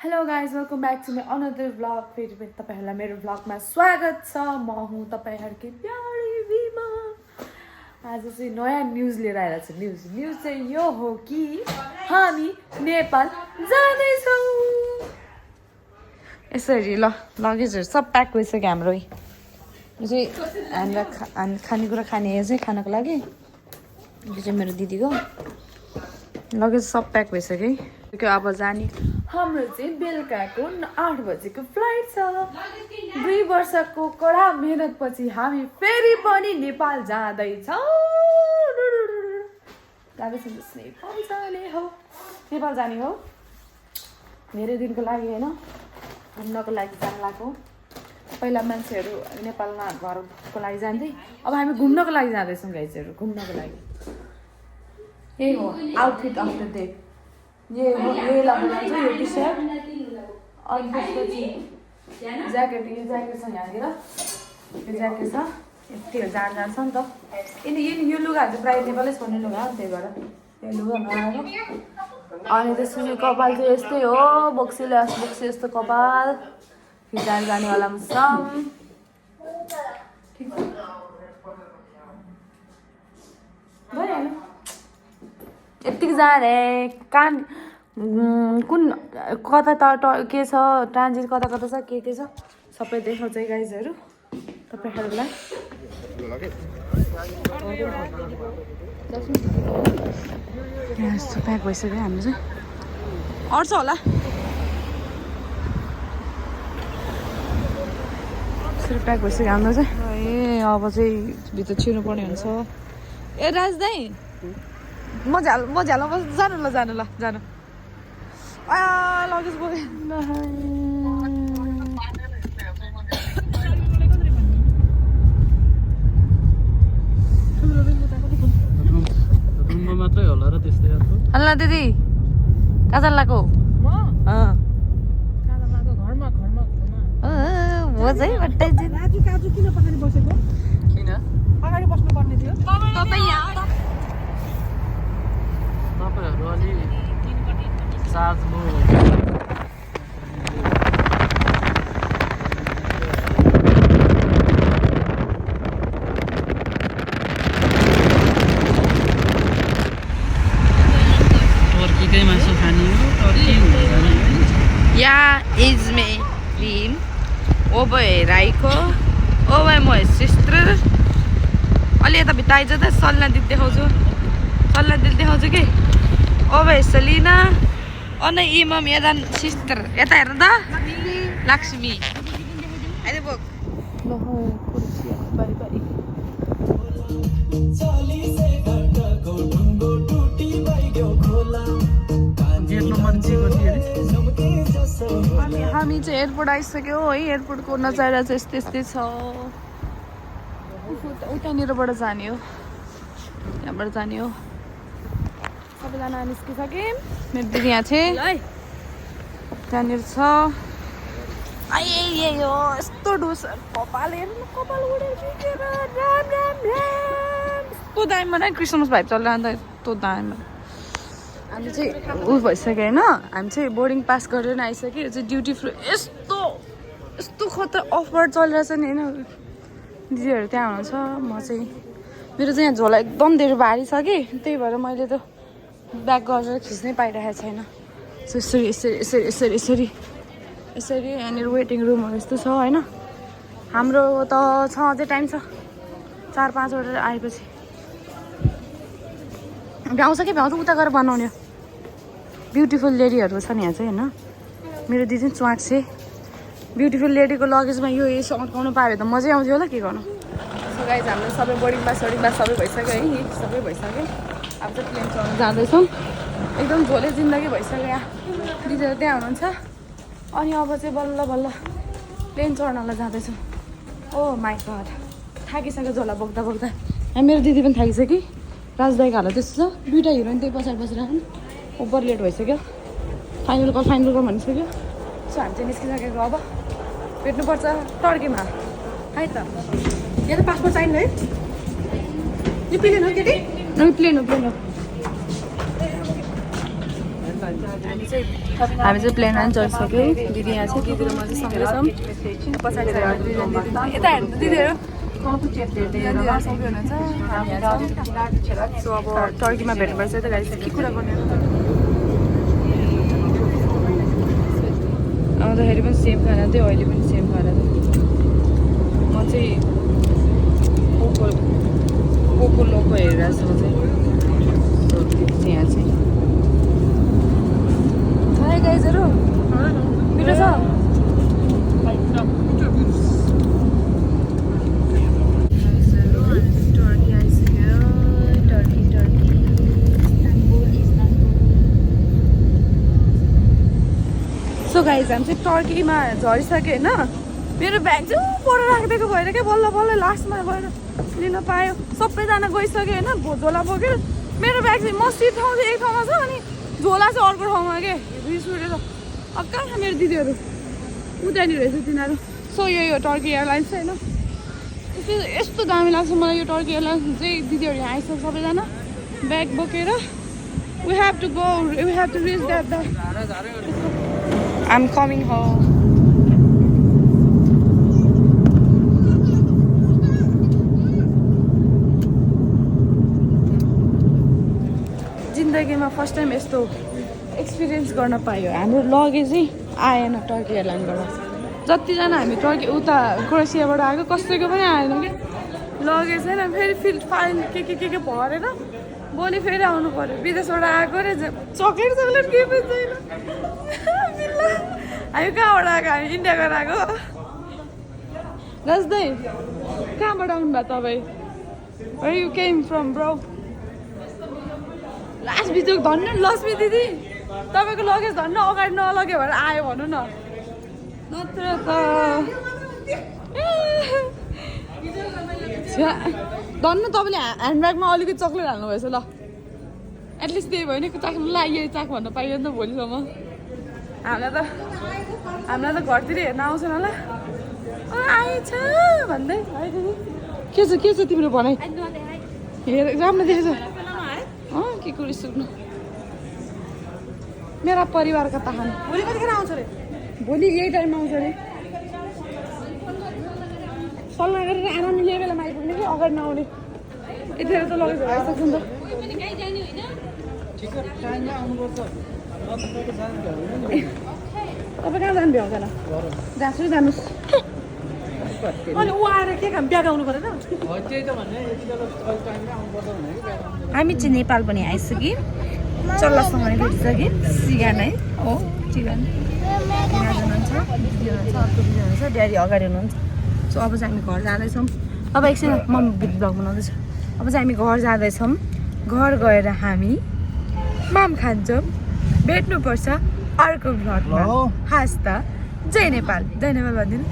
Hello guys welcome back to my another vlog. फेरि पनि तपाईँहरूलाई मेरो भ्लगमा स्वागत छ। म हुँ तपाईँहरूकै प्यारी बिमा। आज चाहिँ नयाँ न्युज लिएर आएर छ। न्युज चाहिँ यो हो कि हामी नेपाल जाँदैछौँ। यसरी ल लगेजहरू सब प्याक भइसक्यो हाम्रो। यो चाहिँ हामीलाई खानेकुरा खाने यो चाहिँ खानको लागि। यो चाहिँ मेरो दिदीको लगेज सब प्याक भइसक्यो। अब जाने हाम्रो चाहिँ बेलुकाको 8 बजेको फ्लाइट छ। 2 वर्षको कडा मेहनतपछि हामी फेरि पनि नेपाल जाँदैछौँ। नेपाल जाने हो धेरै दिनको लागि होइन, घुम्नको लागि जानु लाग्यो। पहिला मान्छेहरू नेपालमा घरको लागि जान्थे, अब हामी घुम्नको लागि जाँदैछौँ गाइजहरू। घुम्नको लागि यही हो आउटफिट अफ द डे। यही लगाउँछ यो टी सर्ट अनि त्यसपछि ज्याकेट। यो ज्याकेट छ यहाँनिर, यो ज्याकेट छ। यति जान्छ नि त। यो लुगाहरू चाहिँ प्रायः नेपालै पर्ने लुगा हो, त्यही भएर यो लुगा लगाएको। अनि त्यसपछि कपाल चाहिँ यस्तै हो, बोक्सी यस्तो कपाल। फिजान जानेवाला मौसम भइहाल्यो। यतिको जाने कान कुन कता के छ, ट्रान्जिट कता छ, के छ सबै देखाउँछ गाइजहरू तपाईँहरूलाई। यस्तो प्याक भइसक्यो हाम्रो चाहिँ। अट्छ होला यसरी प्याक भइसक्यो हाम्रो चाहिँ। ए अब चाहिँ भित्र छिर्नु पर्ने हुन्छ। ए राजदाई म झाल जानु ल लगेज बोके। मात्रै होला र त्यस्तै हल्ला दिदी कहाँ जानु लाग्यो? हो चाहिँ काजु किन पछाडि बसेको? किन अगाडि बस्नु पर्ने थियो। तपाईँहरू अलि चार्ज लो। टर्कीकै मासु खाने हो, टर्की हुँदैन। या इज मे ड्रिम ओबो हेराइको ओबो म सिस्टर। अलि यता भित्र आइज त सल्लाह दिदी देखाउँछु कि ओबे सलिना अन इमम यदान सिस्टर। यता हेर्नु त लक्ष्मी अहिले बोक हामी चाहिँ एयरपोर्ट आइसक्यो है। एयरपोर्टको नजारा चाहिँ यस्तै छ। उतानिरबाट जाने हो, त्यहाँबाट जाने हो। सबैजना निस्किसक्यो। मेरो दिदी यहाँ चाहिँ त्यहाँनिर छ। यही हो यस्तो डुस कपाल हेर्नु, कपाल उडेर यस्तो दामी बनायो। क्रिसमस भाइब चलिरहन्छ यस्तो दामी। हामी चाहिँ उ भइसक्यो होइन, हामी चाहिँ बोर्डिङ पास गरेर नै आइसक्यो। यो चाहिँ ड्युटी फ्री यस्तो खतरा अफर चलिरहेछ नि होइन। दिदीहरू त्यहाँ हुनुहुन्छ, म चाहिँ मेरो चाहिँ यहाँ झोला एकदम धेरै भारी छ कि, त्यही भएर मैले त ब्याग गरेर खिच्नै पाइरहेको छैन। यसरी यहाँनिर वेटिङ रुमहरू यस्तो छ होइन। हाम्रो त छ अझै टाइम छ, 4-5वटा आएपछि भ्याउँछ कि भ्याउँछ उता गएर बनाउने। ब्युटिफुल लेडीहरू छ नि यहाँ चाहिँ होइन। मेरो दिदी चाहिँ च्वाक छ। ब्युटिफुल लेडीको लगेजमा यो अड्काउनु पायो त मजै आउँथ्यो होला। के गर्नु। सो गाइज हाम्रो सबै बोर्डिङ पास सबै भइसक्यो है। सबै भइसक्यो। अब चाहिँ प्लेन चढ्नु जाँदैछौँ। एकदम झोले जिन्दगी भइसक्यो यहाँ। दिदीहरू त्यहाँ हुनुहुन्छ। अनि अब चाहिँ बल्ल प्लेन चढ्नलाई जाँदैछौँ। ओ माई गड थाकिसक्यो झोला बोक्दा। यहाँ मेरो दिदी पनि थाकिसक्यो। राजदाईको हालत त्यस्तो छ। दुइटा हिरोइन त्यही पछाडि बसिरहेको ओभर लेट भइसक्यो। फाइनल कल भनिसक्यो। सो हामी चाहिँ निस्किसकेको। अब भेट्नुपर्छ टर्कीमा है त। यहाँ त पासपोर्ट चाहिन्छ है। यो प्लेन हो केटी? प्लेन हो। हामी चाहिँ प्लेनमा पनि चढिसक्यो दिदी यहाँ छ दिदी र म चाहिँ सँगै छौँ पछाडि यता हेर्नु दिदीहरू सबै हुनुहुन्छ हामी यहाँ छौँ सो अब टर्कीमा भेट्नुपर्छ त गाइस के कुरा गर्ने आउँदाखेरि पनि सेम खाना थियो अहिले पनि सेम खाना थियो म चाहिँ पोको लोको हेरिरहेको छु म चाहिँ यहाँ चाहिँ हाई गाइजहरू मिठो छ टर्की आइसक्यो टर्की सो गाइज हामी चाहिँ टर्कीमा झरिसक्यो होइन मेरो ब्याग चाहिँ पर राखिदिएको भएर क्या बल्ल बल्ल लास्टमा गएर लिन पायो सबैजना गइसक्यो होइन झोला बोकेर मेरो ब्याग चाहिँ म सिट ठाउँ चाहिँ एक ठाउँमा छ अनि झोला चाहिँ अर्को ठाउँमा के रिस उठेर कहाँ छ मेरो दिदीहरू उतानिर रहेछ तिनीहरू सो यो टर्की एयरलाइन्स होइन यस्तो दामी लाग्छ मलाई यो टर्की एयरलाइन्स चाहिँ दिदीहरू यहाँ आइसक्यो सबैजना ब्याग बोकेर we have to reach that I am coming home जिन्दगीमा फर्स्ट टाइम यस्तो एक्सपिरियन्स गर्न पायो हाम्रो लगेजै आएन टर्की एयरलाइनबाट जतिजना हामी टर्की उता क्रोएसियाबाट आएको कसैको पनि आएन कि लगेज छैन फेरि फाइल के भरेर भोलि फेरि आउनु पऱ्यो विदेशबाट आएको रे चक्लेट केही पनि छैन हामी कहाँबाट आएको हामी इन्डियाबाट आएको राजदै कहाँबाट आउनु भयो तपाईँ you came from bro last बिचोक धन्नु लक्ष्मी दिदी तपाईँको लगेज धन्नु अगाडि नलग्यो भने आयो भनौँ न नत्र त धन्नु तपाईँले ह्यान्डब्यागमा अलिकति चक्लेट हाल्नुभएछ ल एटलिस्ट त्यही भयो नि चाख्नु ल यही चाख भन्न पाइयो नि त भोलिसम्म हामीलाई त घरतिर हेर्न आउँछ न ल आएछ भन्दै के छ तिम्रो भनाइ हेर राम्रो देखेछ के कुरो सुन्नु मेरा परिवारका कहानी भोलि कतिखेर आउँछ रे भोलि यही टाइममा आउँछ अरे सल्लाह गरेर आरामले यही बेलामा आइपुग्ने कि अगाडि नआउने यतिखेर त लगेज आइसक्छ नि त तपाईँ कहाँ जानु भ्याउँदैन जान्छु जानुहोस् अनि ऊ आएर के काम ब्याग आउनु परेन हामी चाहिँ नेपाल पनि आइसक्यौँ चल्लासँग पनि भेटिसक्यौँ सिगान है हो सिगान हुनुहुन्छ दिदी हुनुहुन्छ अर्को दिदी हुनुहुन्छ ड्याडी अगाडि हुनुहुन्छ सो अब चाहिँ हामी घर जाँदैछौँ अब एकछिन मम्मी भिडियो ब्लग बनाउँदैछ अब चाहिँ हामी घर जाँदैछौँ घर गएर हामी माम खान्छौँ भेट्नुपर्छ अर्को भ्लगमा हस् त जय नेपाल भनिदिनु